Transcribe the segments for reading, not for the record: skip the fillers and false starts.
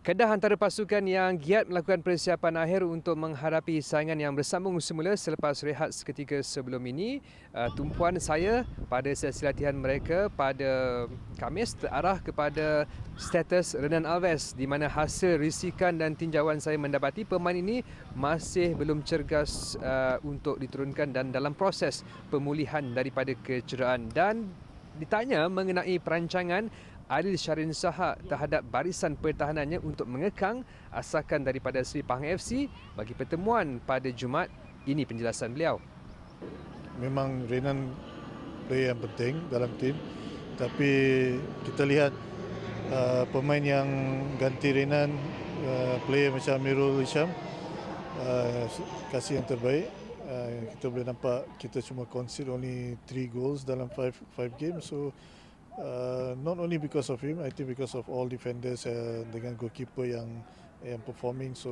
Kedah antara pasukan yang giat melakukan persiapan akhir untuk menghadapi saingan yang bersambung semula selepas rehat seketika sebelum ini. Tumpuan saya pada sesi latihan mereka pada Khamis terarah kepada status Renan Alves, di mana hasil risikan dan tinjauan saya mendapati pemain ini masih belum cergas untuk diturunkan dan dalam proses pemulihan daripada kecederaan. Dan ditanya mengenai perancangan Adil Syarin Saha terhadap barisan pertahanannya untuk mengekang asakan daripada Seri Pahang FC bagi pertemuan pada Jumaat. Ini penjelasan beliau. Memang Renan player yang penting dalam tim, tapi kita lihat pemain yang ganti Renan, player macam Amirul Hisham, kasih yang terbaik. Kita boleh nampak kita cuma concede only 3 goals dalam 5 games. So not only because of him, I think because of all defenders dengan goalkeeper yang performing. So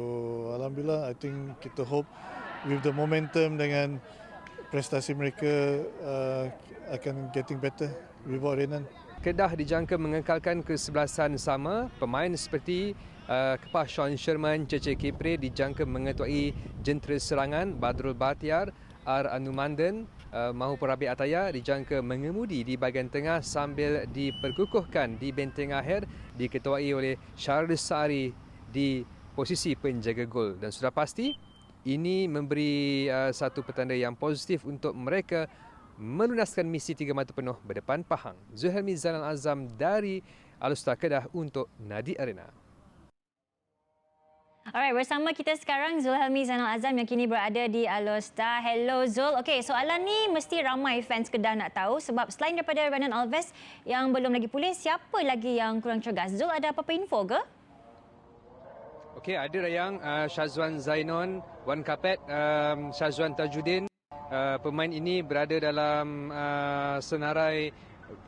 alhamdulillah, I think kita hope with the momentum dengan prestasi mereka akan getting better without Renan. Kedah dijangka mengekalkan kesebelasan sama. Pemain seperti Kepah Sean Sherman, Cece Kipre dijangka mengetuai jentera serangan. Badrul Batiar, R. Anumandan maupun Rabi Ataya dijangka mengemudi di bahagian tengah sambil diperkukuhkan di benteng akhir, diketuai oleh Syarul Sari di posisi penjaga gol. Dan sudah pasti ini memberi satu petanda yang positif untuk mereka melunaskan misi 3 mata penuh berdepan Pahang. Zulhelmi Zainal Azam dari Alustar Kedah untuk Nadi Arena. Alright, bersama kita sekarang Zulhelmi Zainal Azam yang kini berada di Alostar. Hello Zul. Okey, soalan ni mesti ramai fans Kedah nak tahu sebab selain daripada Renan Alves yang belum lagi pulih, siapa lagi yang kurang cergas? Zul, ada apa-apa info ke? Okey, ada yang Syazwan Zainon, Wan Kapet, Syazwan Tajuddin. Pemain ini berada dalam senarai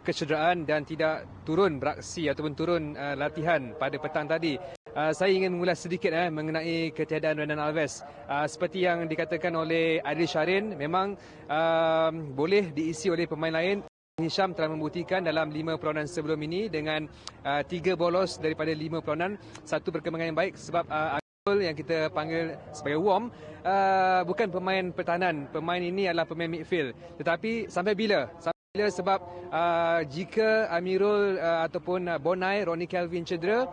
kecederaan dan tidak turun beraksi ataupun turun latihan pada petang tadi. Saya ingin mengulas sedikit mengenai ketiadaan Renan Alves. Seperti yang dikatakan oleh Adil Syarin, memang boleh diisi oleh pemain lain. Hisham telah membuktikan dalam 5 perlawanan sebelum ini dengan 3 bolos daripada 5 perlawanan. Satu perkembangan yang baik sebab yang kita panggil sebagai warm bukan pemain pertahanan. Pemain ini adalah pemain midfield. Tetapi sampai bila? Sebab jika Amirul ataupun Bonai, Ronnie Kelvin cedera,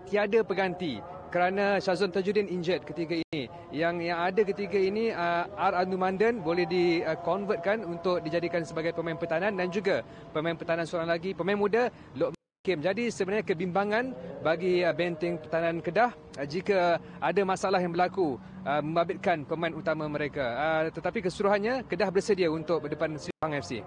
tiada pengganti kerana Syazwan Tajuddin injured ketika ini. Yang ada ketika ini R. Anumandan boleh di-convertkan untuk dijadikan sebagai pemain pertahanan dan juga pemain pertahanan seorang lagi, pemain muda, Lokman Hakim. Jadi sebenarnya kebimbangan bagi benteng pertahanan Kedah jika ada masalah yang berlaku membabitkan pemain utama mereka. Tetapi keseluruhannya Kedah bersedia untuk berdepan Seri Pahang FC.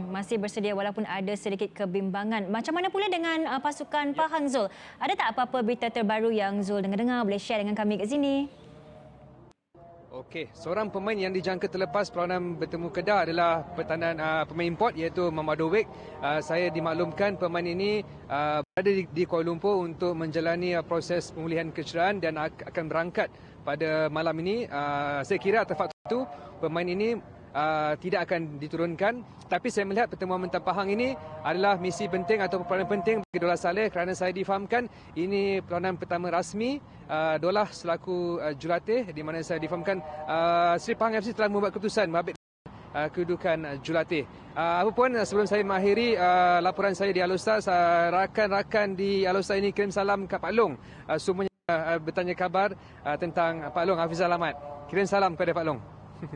Masih bersedia walaupun ada sedikit kebimbangan. Macam mana pula dengan pasukan Pahang, Zul? Ada tak apa-apa berita terbaru yang Zul dengar-dengar boleh share dengan kami kat sini? Okey, seorang pemain yang dijangka terlepas perlawanan bertemu Kedah adalah pemain import iaitu Mamadowik. Saya dimaklumkan pemain ini berada di Kuala Lumpur untuk menjalani proses pemulihan kecederaan dan akan berangkat pada malam ini. Saya kira atas faktor itu pemain ini tidak akan diturunkan. Tapi saya melihat pertemuan mentang Pahang ini adalah misi penting atau perlawanan penting bagi Dolah Saleh kerana saya difahamkan ini perlawanan pertama rasmi Dolah selaku jurulatih, di mana saya difahamkan Seri Pahang FC telah membuat keputusan membabit kedudukan jurulatih. Apapun, sebelum saya mengakhiri laporan saya di Alostar, rakan-rakan di Alostar ini kirim salam ke Pak Long. Semuanya bertanya kabar tentang Pak Long, Hafizah Alamat. Kirim salam kepada Pak Long.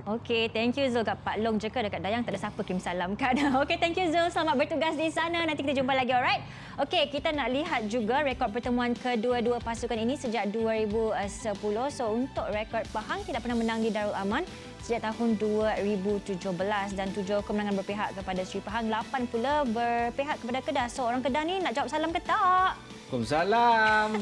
Okey, thank you Zul. Kat Pak Long je ke dekat Dayang tak ada siapa kirim salam kan. Okey, thank you Zul. Selamat bertugas di sana. Nanti kita jumpa lagi, alright? Okey, kita nak lihat juga rekod pertemuan kedua-dua pasukan ini sejak 2010. So untuk rekod Pahang tidak pernah menang di Darul Aman sejak tahun 2017 dan 7 kemenangan berpihak kepada Seri Pahang, 8 pula berpihak kepada Kedah. So orang Kedah ni nak jawab salam ke tak? Waalaikumsalam.